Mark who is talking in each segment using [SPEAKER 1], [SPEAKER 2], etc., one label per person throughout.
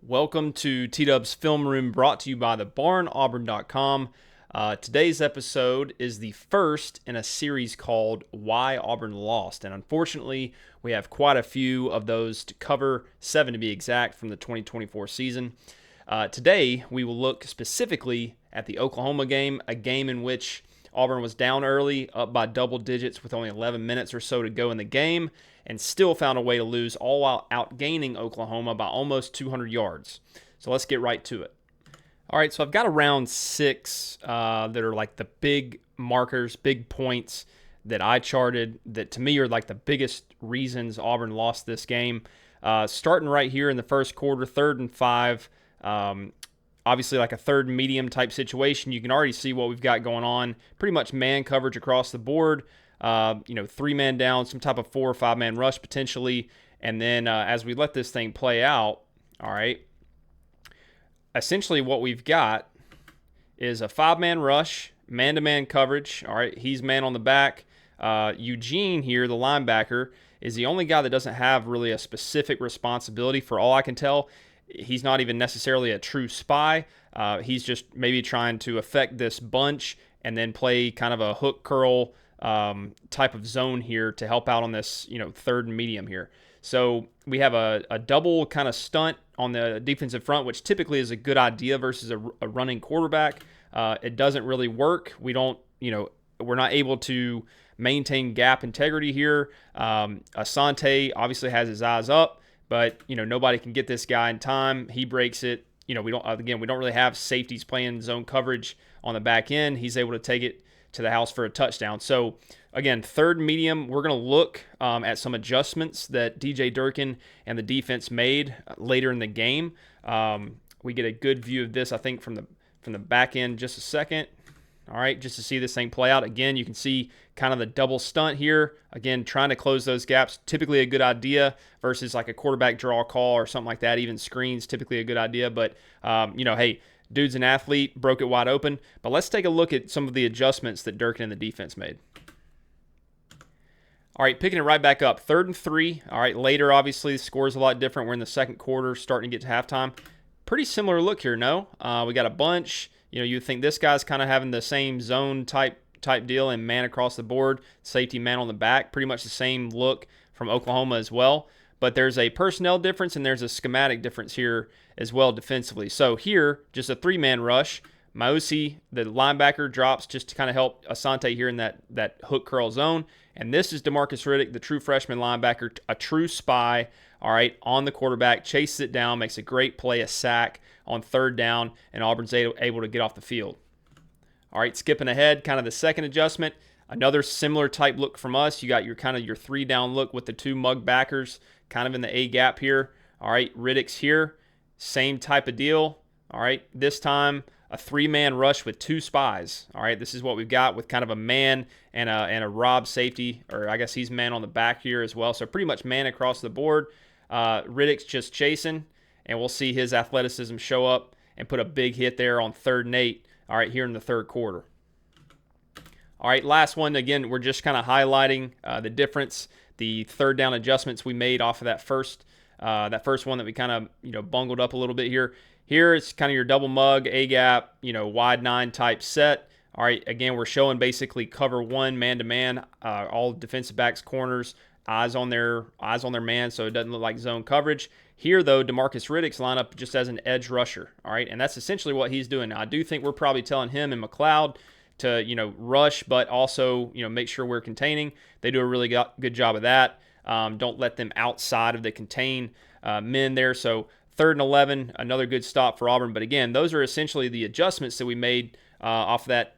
[SPEAKER 1] Welcome to Tdub's Film Room, brought to you by thebarnauburn.com. Today's episode is the first in a series called Why Auburn Lost, and unfortunately, we have quite a few of those to cover, 7 to be exact, from the 2024 season. Today, we will look specifically at the Oklahoma game, a game in which Auburn was down early, up by double digits with only 11 minutes or so to go in the game, and still found a way to lose, all while outgaining Oklahoma by almost 200 yards. So let's get right to it. All right, so I've got around 6 that are like the big markers, big points that I charted that to me are like the biggest reasons Auburn lost this game. Starting right here in the first quarter, 3rd and 5. Obviously like a third medium type situation. You can already see what we've got going on. Pretty much man coverage across the board. 3-man down, some type of 4 or 5-man rush potentially. And then as we let this thing play out, all right, essentially what we've got is a 5-man rush, man-to-man coverage. All right, he's man on the back. Eugene here, the linebacker, is the only guy that doesn't have really a specific responsibility. For all I can tell, he's not even necessarily a true spy. He's just maybe trying to affect this bunch and then play kind of a hook curl type of zone here to help out on this, 3rd and medium here. So we have a double kind of stunt on the defensive front, which typically is a good idea versus a running quarterback. It doesn't really work. We don't, we're not able to maintain gap integrity here. Asante obviously has his eyes up, but nobody can get this guy in time. He breaks it. We don't really have safeties playing zone coverage on the back end. He's able to take it to the house for a touchdown. So again, 3rd medium, we're going to look at some adjustments that DJ Durkin and the defense made later in the game. We get a good view of this, I think, from the back end just a second. All right, just to see this thing play out. Again, you can see kind of the double stunt here. Again, trying to close those gaps, typically a good idea versus like a quarterback draw call or something like that. Even screens, typically a good idea. But, hey, dude's an athlete, broke it wide open. But let's take a look at some of the adjustments that Durkin and the defense made. All right, picking it right back up. 3rd and 3. All right, later, obviously, the score's a lot different. We're in the second quarter, starting to get to halftime. Pretty similar look here, no? We got a bunch. You think this guy's kind of having the same zone type deal and man across the board, safety man on the back. Pretty much the same look from Oklahoma as well. But there's a personnel difference and there's a schematic difference here as well defensively. So here, just a 3-man rush. Mausi, the linebacker, drops just to kind of help Asante here in that hook curl zone. And this is DeMarcus Riddick, the true freshman linebacker, a true spy, all right, on the quarterback, chases it down, makes a great play, a sack on 3rd down, and Auburn's able to get off the field. All right, skipping ahead, kind of the second adjustment, another similar type look from us. You got your 3-down look with the 2 mug backers kind of in the A gap here. All right, Riddick's here, same type of deal. All right, this time a 3-man rush with 2 spies. All right, this is what we've got with kind of a man and a Rob safety, or I guess he's man on the back here as well. So pretty much man across the board. Riddick's just chasing, and we'll see his athleticism show up and put a big hit there on 3rd and 8, all right, here in the 3rd quarter. All right, last one. Again, we're just kind of highlighting the difference, the 3rd down adjustments we made off of that first one that we kind of, bungled up a little bit here. Here, it's kind of your double mug, A-gap, wide 9 type set. All right, again, we're showing basically cover 1, man-to-man, all defensive backs, corners, eyes on their man, so it doesn't look like zone coverage. Here, though, DeMarcus Riddick's lineup just as an edge rusher, all right? And that's essentially what he's doing. Now, I do think we're probably telling him and McLeod to, rush, but also, make sure we're containing. They do a really good job of that. Don't let them outside of the contain men there. So 3rd and 11, another good stop for Auburn. But again, those are essentially the adjustments that we made off that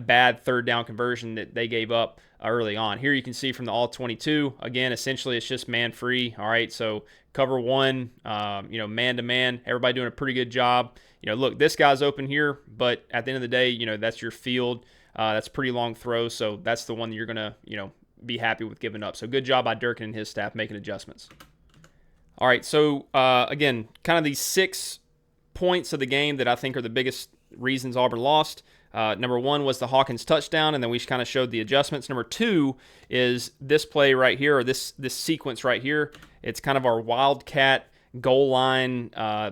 [SPEAKER 1] bad 3rd down conversion that they gave up early on. Here you can see from the all-22, again, essentially it's just man-free. All right, so cover 1, man-to-man, everybody doing a pretty good job. Look, this guy's open here, but at the end of the day, that's your field. That's a pretty long throw, so that's the one that you're going to, be happy with giving up. So good job by Durkin and his staff making adjustments. All right, so again, kind of these 6 points of the game that I think are the biggest reasons Auburn lost. Number 1 was the Hawkins touchdown, and then we kind of showed the adjustments. Number 2 is this play right here, or this sequence right here. It's kind of our wildcat goal line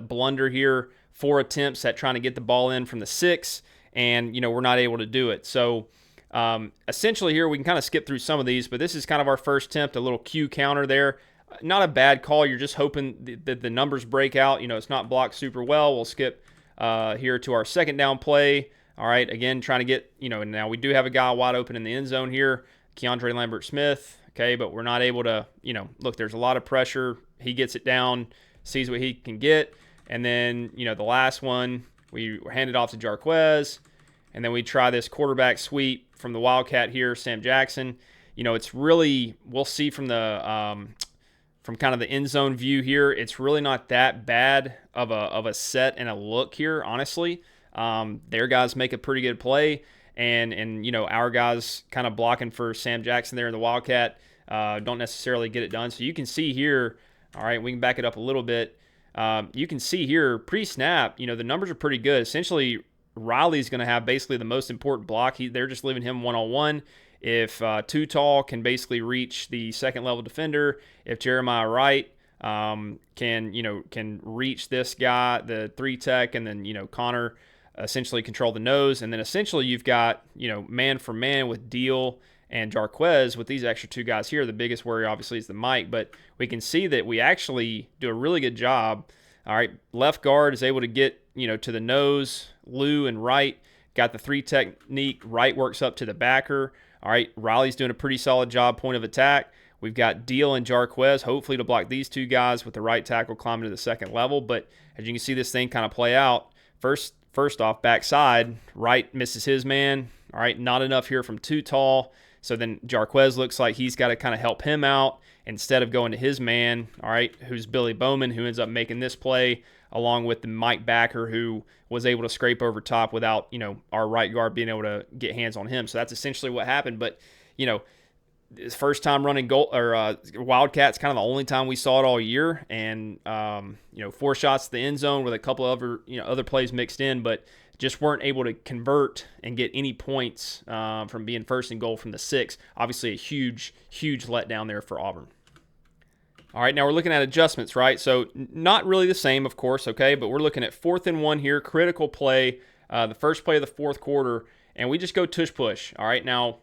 [SPEAKER 1] blunder here. 4 attempts at trying to get the ball in from the 6, and we're not able to do it. So essentially here we can kind of skip through some of these, but this is kind of our first attempt, a little Q counter there. Not a bad call. You're just hoping that the numbers break out. It's not blocked super well. We'll skip here to our second down play. All right, again, trying to get, and now we do have a guy wide open in the end zone here, Keandre Lambert-Smith, okay, but we're not able to, look, there's a lot of pressure. He gets it down, sees what he can get, and then, the last one, we hand it off to Jarquez, and then we try this quarterback sweep from the Wildcat here, Sam Jackson. It's really, we'll see from the from kind of the end zone view here, it's really not that bad of a set and a look here, honestly. Their guys make a pretty good play, and our guys kind of blocking for Sam Jackson there in the Wildcat don't necessarily get it done. So you can see here, all right, we can back it up a little bit. You can see here pre-snap, the numbers are pretty good. Essentially, Riley's going to have basically the most important block. They're just leaving him one-on-one. If Too Tall can basically reach the second level defender, if Jeremiah Wright can reach this guy, the 3 tech, and then Connor essentially control the nose, and then essentially you've got man for man with Deal and Jarquez with these extra 2 guys here. The biggest worry obviously is the Mike, but we can see that we actually do a really good job. All right, left guard is able to get to the nose. Lou and Wright got the 3 technique. Wright works up to the backer. All right, Riley's doing a pretty solid job point of attack. We've got Deal and Jarquez, hopefully to block these 2 guys with the right tackle climbing to the second level. But as you can see this thing kind of play out, first off, backside, Wright misses his man. All right, not enough here from Too Tall. So then Jarquez looks like he's got to kind of help him out instead of going to his man, all right, who's Billy Bowman, who ends up making this play, along with the Mike Backer, who was able to scrape over top without, our right guard being able to get hands on him. So that's essentially what happened. But, his first time running Wildcats, kind of the only time we saw it all year. And, 4 shots to the end zone with a couple of other plays mixed in, but just weren't able to convert and get any points from being first and goal from the 6. Obviously a huge, huge letdown there for Auburn. All right, now we're looking at adjustments, right? So not really the same, of course, okay, but we're looking at 4th and 1 here, critical play, the first play of the 4th quarter, and we just go tush push. All right, now,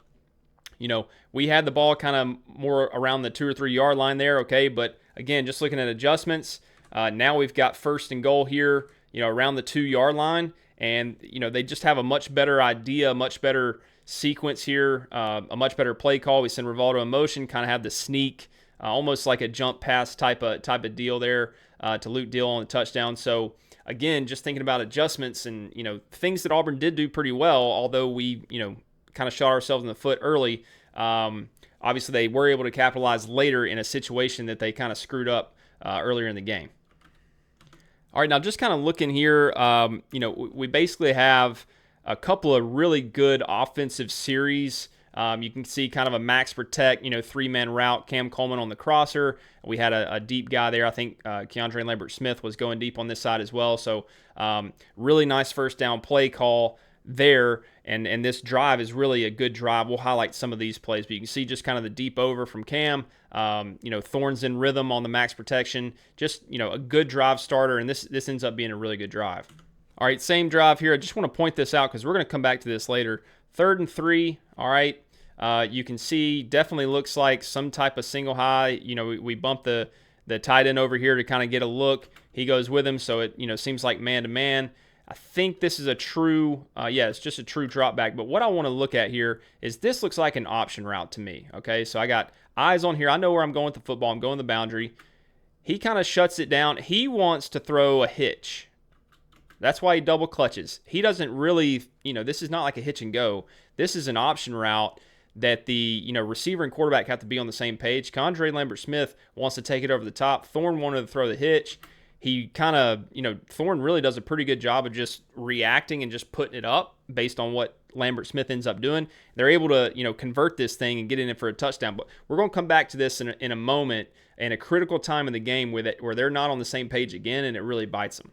[SPEAKER 1] we had the ball kind of more around the 2 or 3 yard line there, okay, but again, just looking at adjustments, now we've got first and goal here, around the 2 yard line, and, they just have a much better idea, much better sequence here, a much better play call. We send Rivaldo in motion, kind of have the sneak, almost like a jump pass type of deal there to Luke Deal on the touchdown. So again, just thinking about adjustments and things that Auburn did do pretty well, although we kind of shot ourselves in the foot early. Obviously, they were able to capitalize later in a situation that they kind of screwed up earlier in the game. All right, now just kind of looking here, we basically have a couple of really good offensive series. You can see kind of a max protect, 3-man route, Cam Coleman on the crosser. We had a deep guy there. I think Keandre Lambert-Smith was going deep on this side as well. So really nice first down play call there. And this drive is really a good drive. We'll highlight some of these plays, but you can see just kind of the deep over from Cam. Thorns in rhythm on the max protection. Just, a good drive starter, and this ends up being a really good drive. All right, same drive here. I just want to point this out because we're going to come back to this later. 3rd and 3, all right. You can see definitely looks like some type of single high. We bump the tight end over here to kind of get a look. He goes with him, so it seems like man-to-man. I think this is a true, it's just a true drop back. But what I want to look at here is this looks like an option route to me, okay? So I got eyes on here. I know where I'm going with the football. I'm going the boundary. He kind of shuts it down. He wants to throw a hitch. That's why he double clutches. He doesn't really, this is not like a hitch and go. This is an option route that the receiver and quarterback have to be on the same page. Keandre Lambert-Smith wants to take it over the top. Thorne wanted to throw the hitch. He kind of, Thorne really does a pretty good job of just reacting and just putting it up based on what Lambert-Smith ends up doing. They're able to, convert this thing and get in it for a touchdown. But we're going to come back to this in a moment, in a critical time in the game where they're not on the same page again, and it really bites them.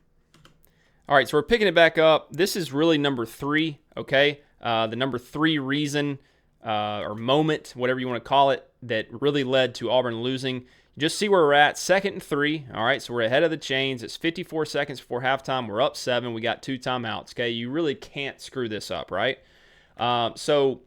[SPEAKER 1] All right, so we're picking it back up. This is really number 3, okay? The number 3 reason or moment, whatever you want to call it, that really led to Auburn losing. just see where we're at. 2nd and 3. All right, so we're ahead of the chains. It's 54 seconds before halftime. We're up 7. We got 2 timeouts. Okay, you really can't screw this up, right? So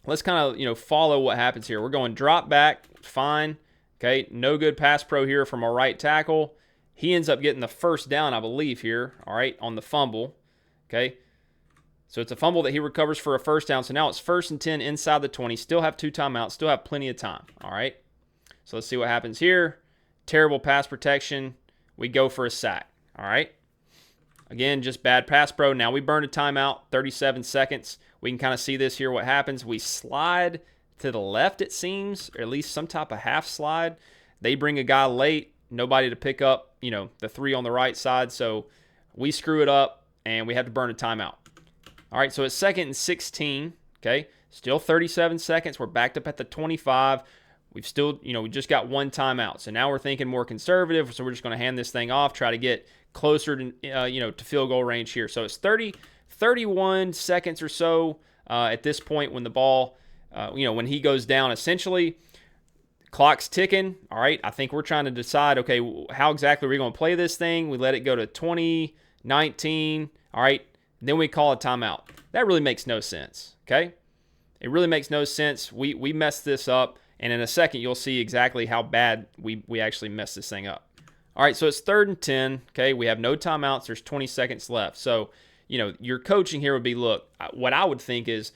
[SPEAKER 1] let's kind of follow what happens here. We're going drop back, fine. Okay, no good pass pro here from our right tackle. He ends up getting the first down, I believe, here. All right, on the fumble. Okay, so it's a fumble that he recovers for a first down. So now it's 1st and 10 inside the 20. Still have 2 timeouts. Still have plenty of time. All right. So let's see what happens here. Terrible pass protection. We go for a sack. All right. Again, just bad pass pro. Now we burn a timeout. 37 seconds. We can kind of see this here. What happens? We slide to the left, it seems, or at least some type of half slide. They bring a guy late. Nobody to pick up, the 3 on the right side. So we screw it up, and we have to burn a timeout. All right, so it's 2nd and 16, okay? Still 37 seconds. We're backed up at the 25. We've still, we just got 1 timeout. So now we're thinking more conservative, so we're just going to hand this thing off, try to get closer to, to field goal range here. So it's 31 seconds or so at this point when the ball, when he goes down, essentially. Clock's ticking. All right, I think we're trying to decide, okay, how exactly are we going to play this thing? We let it go to 20, 19, all right? Then we call a timeout. That really makes no sense, okay? It really makes no sense. We messed this up, and in a second, you'll see exactly how bad we actually messed this thing up. All right, so it's 3rd and 10, okay? We have no timeouts. There's 20 seconds left. So, your coaching here would be, look, what I would think is,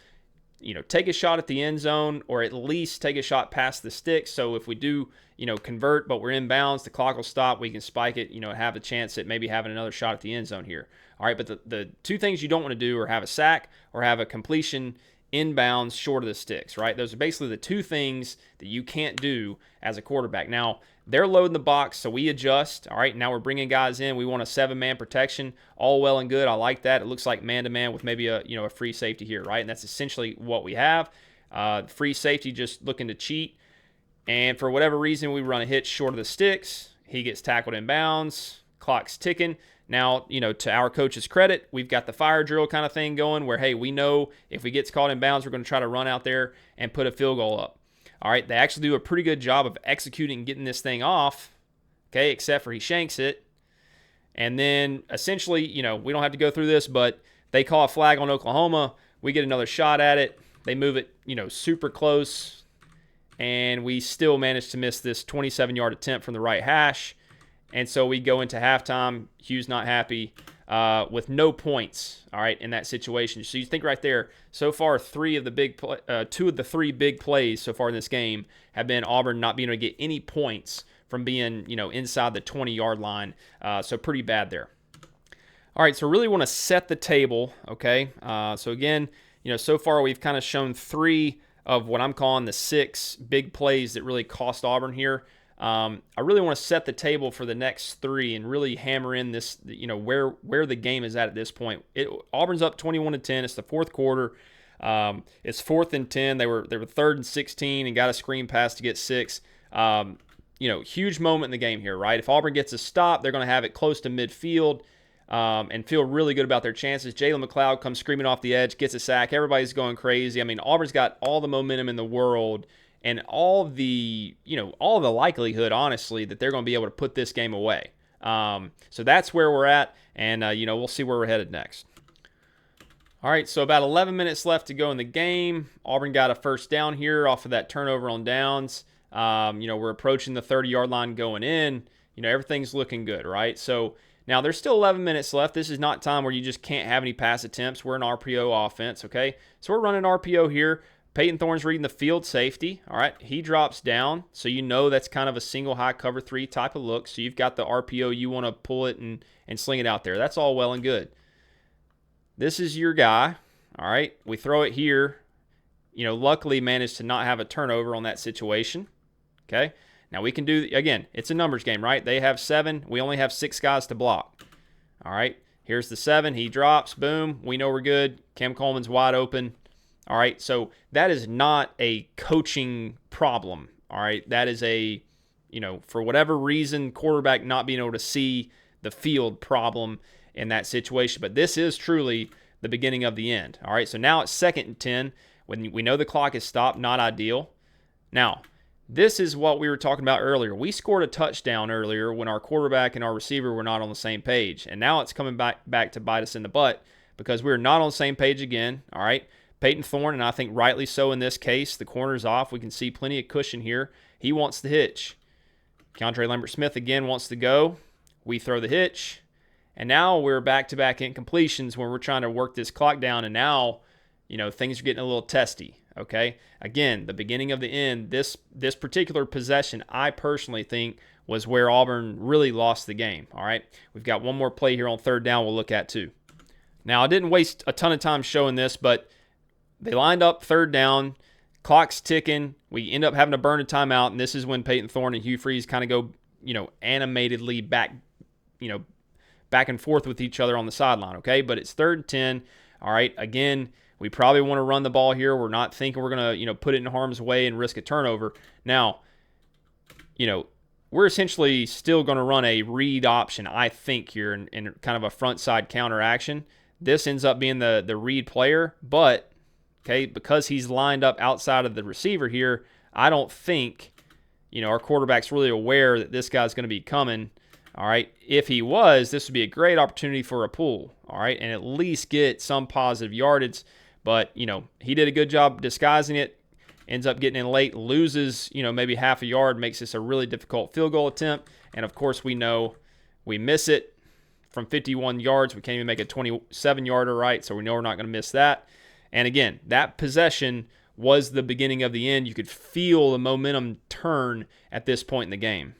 [SPEAKER 1] take a shot at the end zone or at least take a shot past the sticks. So if we do, convert, but we're in bounds, the clock will stop. We can spike it, have a chance at maybe having another shot at the end zone here. All right, but the 2 things you don't want to do are have a sack or have a completion inbounds short of the sticks, right? Those are basically the 2 things that you can't do as a quarterback. Now, they're loading the box, so we adjust. All right, now we're bringing guys in. We want a 7-man protection. All well and good. I like that. It looks like man-to-man with maybe a free safety here, right? And that's essentially what we have. Free safety just looking to cheat. And for whatever reason, we run a hitch short of the sticks. He gets tackled in bounds. Clock's ticking. Now, to our coach's credit, we've got the fire drill kind of thing going where, hey, we know if we get caught in bounds, we're going to try to run out there and put a field goal up. All right, they actually do a pretty good job of executing and getting this thing off, okay, except for he shanks it. And then essentially, we don't have to go through this, but they call a flag on Oklahoma. We get another shot at it. They move it, super close, and we still manage to miss this 27-yard attempt from the right hash. And so we go into halftime. Hugh's not happy with no points, all right, in that situation. So you think right there, so far 2 of the 3 big plays so far in this game have been Auburn not being able to get any points from being, inside the 20-yard line. So pretty bad there. All right, so really want to set the table, okay? So again, so far we've kind of shown 3 of what I'm calling the 6 big plays that really cost Auburn here. I really want to set the table for the next 3 and really hammer in this, where the game is at this point. Auburn's up 21-10. It's the 4th quarter. It's 4th and 10. They were 3rd and 16 and got a screen pass to get 6. Huge moment in the game here, right? If Auburn gets a stop, they're going to have it close to midfield and feel really good about their chances. Jalen McLeod comes screaming off the edge, gets a sack. Everybody's going crazy. I mean, Auburn's got all the momentum in the world. And all the likelihood, honestly, that they're going to be able to put this game away. So that's where we're at, and, we'll see where we're headed next. All right, so about 11 minutes left to go in the game. Auburn got a first down here off of that turnover on downs. We're approaching the 30-yard line going in. Everything's looking good, right? So now there's still 11 minutes left. This is not time where you just can't have any pass attempts. We're an RPO offense, okay? So we're running RPO here. Peyton Thorne's reading the field safety. All right, he drops down, so that's kind of a single high cover 3 type of look. So you've got the RPO, you want to pull it and sling it out there. That's all well and good. This is your guy. All right, we throw it here. Luckily managed to not have a turnover on that situation. Okay, now we can do, again, it's a numbers game, right? They have 7. We only have 6 guys to block. All right, here's the 7. He drops, boom. We know we're good. Cam Coleman's wide open. All right, so that is not a coaching problem, all right? That is a, for whatever reason, quarterback not being able to see the field problem in that situation. But this is truly the beginning of the end, all right? So now it's 2nd and 10. When we know the clock is stopped, not ideal. Now, This is what we were talking about earlier. We scored a touchdown earlier when our quarterback and our receiver were not on the same page. And now it's coming back to bite us in the butt because we're not on the same page again. All right. Peyton Thorne, and I think rightly so in this case, the corner's off. We can see plenty of cushion here. He wants the hitch. Keandre Lambert-Smith again wants to go. We throw the hitch. And now we're back-to-back incompletions when we're trying to work this clock down. And now, things are getting a little testy. Okay. Again, the beginning of the end, this particular possession, I personally think was where Auburn really lost the game. All right. We've got one more play here on third down we'll look at too. Now, I didn't waste a ton of time showing this, but they lined up third down, clock's ticking. We end up having to burn a timeout, and this is when Peyton Thorne and Hugh Freeze kind of go, animatedly back and forth with each other on the sideline. Okay. But it's 3rd and 10. All right. Again, we probably want to run the ball here. We're not thinking we're going to, put it in harm's way and risk a turnover. Now, we're essentially still going to run a read option, I think, here in kind of a front side counter action. This ends up being the read player, but, okay, because he's lined up outside of the receiver here, I don't think, our quarterback's really aware that this guy's going to be coming. All right. If he was, this would be a great opportunity for a pull. All right. And at least get some positive yardage. But, he did a good job disguising it, ends up getting in late, loses, maybe half a yard, makes this a really difficult field goal attempt. And, of course, we know we miss it from 51 yards. We can't even make a 27-yarder, right? So we know we're not going to miss that. And, again, that possession was the beginning of the end. You could feel the momentum turn at this point in the game.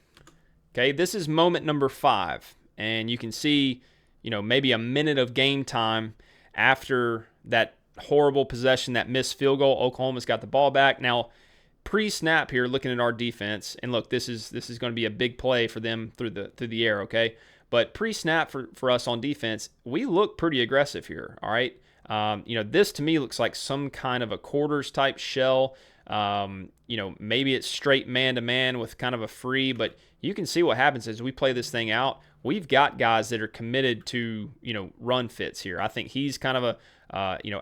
[SPEAKER 1] Okay, this is moment number 5. And you can see, maybe a minute of game time after that horrible possession, that missed field goal. Oklahoma's got the ball back. Now, pre-snap here, looking at our defense, and look, this is going to be a big play for them through the air, okay? But pre-snap for us on defense, we look pretty aggressive here, all right? This to me looks like some kind of a quarters type shell. Maybe it's straight man-to-man with kind of a free, but you can see what happens as we play this thing out. We've got guys that are committed to, run fits here. I think he's kind of a,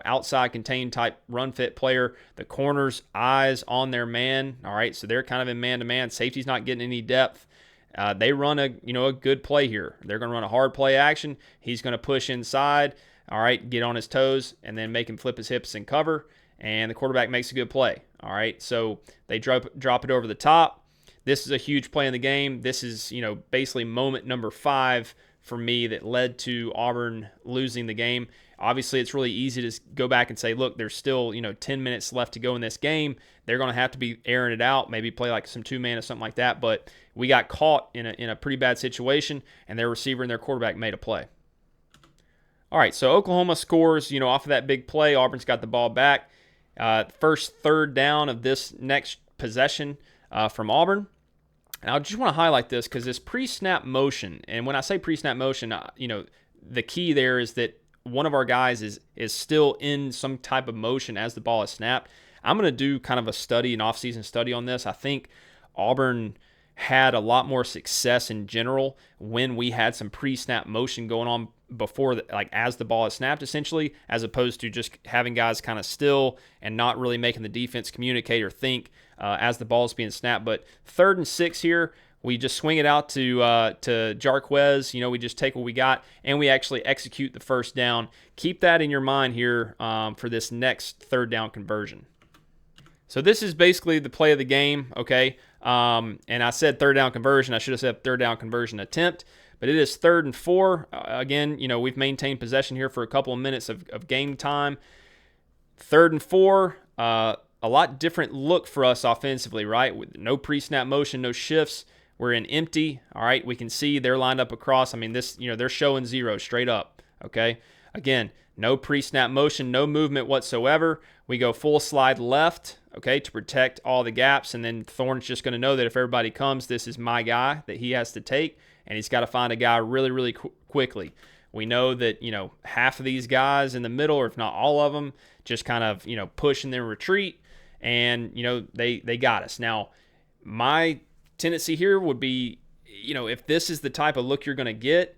[SPEAKER 1] outside contained type run fit player. The corners, eyes on their man. All right, so they're kind of in man-to-man. Safety's not getting any depth. They run a good play here. They're going to run a hard play action. He's going to push inside. All right, get on his toes and then make him flip his hips and cover. And the quarterback makes a good play. All right, so they drop it over the top. This is a huge play in the game. This is, basically moment number 5 for me that led to Auburn losing the game. Obviously, it's really easy to go back and say, look, there's still, 10 minutes left to go in this game. They're going to have to be airing it out, maybe play like some two-man or something like that. But we got caught in a pretty bad situation, and their receiver and their quarterback made a play. All right, so Oklahoma scores, off of that big play. Auburn's got the ball back. First third down of this next possession from Auburn. And I just want to highlight this because this pre-snap motion, and when I say pre-snap motion, the key there is that one of our guys is still in some type of motion as the ball is snapped. I'm going to do kind of an off-season study on this. I think Auburn had a lot more success in general when we had some pre-snap motion going on before, as the ball is snapped, essentially, as opposed to just having guys kind of still and not really making the defense communicate or think as the ball is being snapped. But 3rd and 6 here, we just swing it out to Jarquez. We just take what we got, and we actually execute the first down. Keep that in your mind here for this next 3rd down conversion. So this is basically the play of the game, okay? And I said 3rd down conversion. I should have said 3rd down conversion attempt. But it is 3rd and 4. Again, we've maintained possession here for a couple of minutes of game time. 3rd and 4, a lot different look for us offensively, right? With no pre-snap motion, no shifts. We're in empty. All right, we can see they're lined up across. I mean, they're showing 0 straight up, okay? Again, no pre-snap motion, no movement whatsoever. We go full slide left, okay, to protect all the gaps. And then Thorne's just going to know that if everybody comes, this is my guy that he has to take. And he's got to find a guy really, really quickly. We know that, half of these guys in the middle, or if not all of them, just kind of, push and then retreat. And, they got us. Now, my tendency here would be, if this is the type of look you're going to get,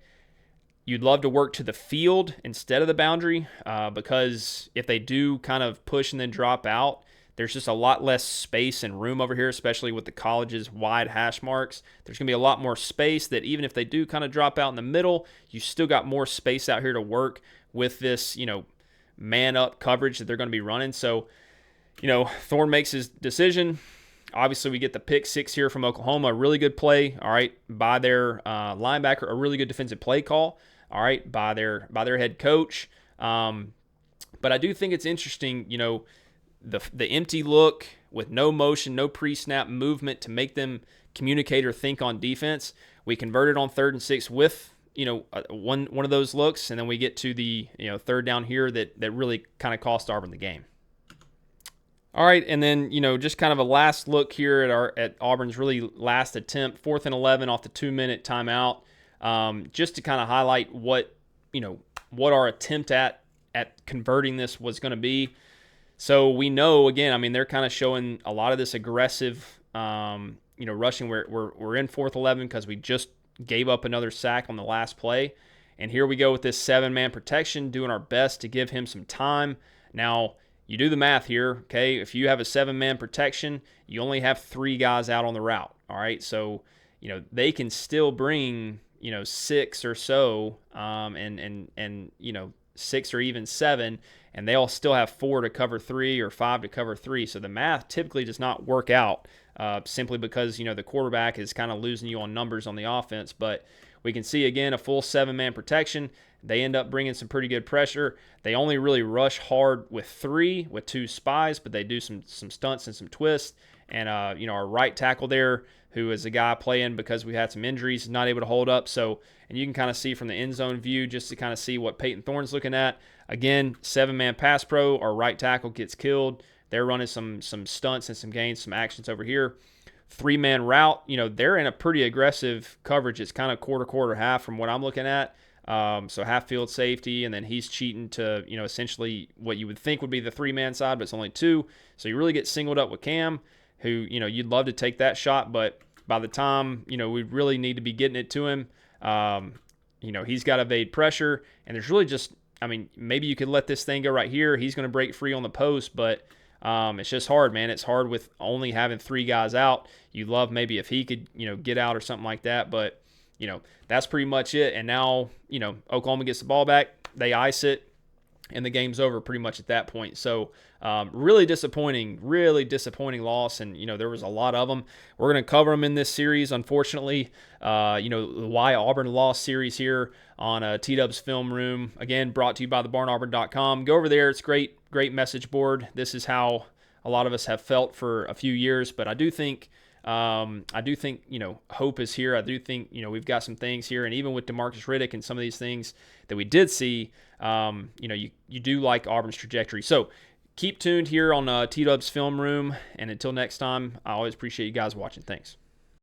[SPEAKER 1] you'd love to work to the field instead of the boundary because if they do kind of push and then drop out, There's just a lot less space and room over here, especially with the college's wide hash marks. There's going to be a lot more space that even if they do kind of drop out in the middle, you still got more space out here to work with this, man-up coverage that they're going to be running. So, Thorne makes his decision. Obviously, we get the pick 6 here from Oklahoma. A really good play, all right, by their linebacker. A really good defensive play call, all right, by their head coach. But I do think it's interesting, the empty look with no motion, no pre-snap movement to make them communicate or think on defense. We converted on 3rd and 6 with, one of those looks, and then we get to the, 3rd down here that really kind of cost Auburn the game. All right, and then, just kind of a last look here at Auburn's really last attempt, 4th and 11 off the 2-minute timeout, just to kind of highlight what our attempt at converting this was going to be. So we know, again, they're kind of showing a lot of this aggressive, rushing. We're in 4th 11 because we just gave up another sack on the last play. And here we go with this 7-man protection, doing our best to give him some time. Now, you do the math here, okay? If you have a 7-man protection, you only have 3 guys out on the route, all right? So, they can still bring, 6 or so, and 6 or even 7, and they'll still have 4 to cover 3 or 5 to cover 3. So the math typically does not work out simply because, the quarterback is kind of losing you on numbers on the offense. But we can see, again, a full 7-man protection. They end up bringing some pretty good pressure. They only really rush hard with 3, with 2 spies, but they do some stunts and some twists. And, our right tackle there, who is a guy playing because we had some injuries, is not able to hold up. So, and you can kind of see from the end zone view just to kind of see what Peyton Thorne's looking at. Again, 7-man pass pro, our right tackle gets killed. They're running some stunts and some gains, some actions over here. 3-man route, they're in a pretty aggressive coverage. It's kind of quarter, half from what I'm looking at. So half field safety, and then he's cheating to, essentially what you would think would be the 3-man side, but it's only 2. So you really get singled up with Cam, who, you'd love to take that shot, but by the time, we really need to be getting it to him, he's got to evade pressure, and there's really just, maybe you could let this thing go right here. He's going to break free on the post, but it's just hard, man. It's hard with only having 3 guys out. You'd love maybe if he could, get out or something like that, but, that's pretty much it. And now, Oklahoma gets the ball back, they ice it, and the game's over pretty much at that point. So really disappointing loss, and there was a lot of them. We're going to cover them in this series, unfortunately. The Why Auburn Lost series here on Tdub's Film Room, again brought to you by thebarnauburn.com. Go over there. It's great message board. This is how a lot of us have felt for a few years, but I do think hope is here. I do think we've got some things here, and even with DeMarcus Riddick and some of these things that we did see, you do like Auburn's trajectory. So keep tuned here on Tdub's Film Room, and until next time, I always appreciate you guys watching. Thanks.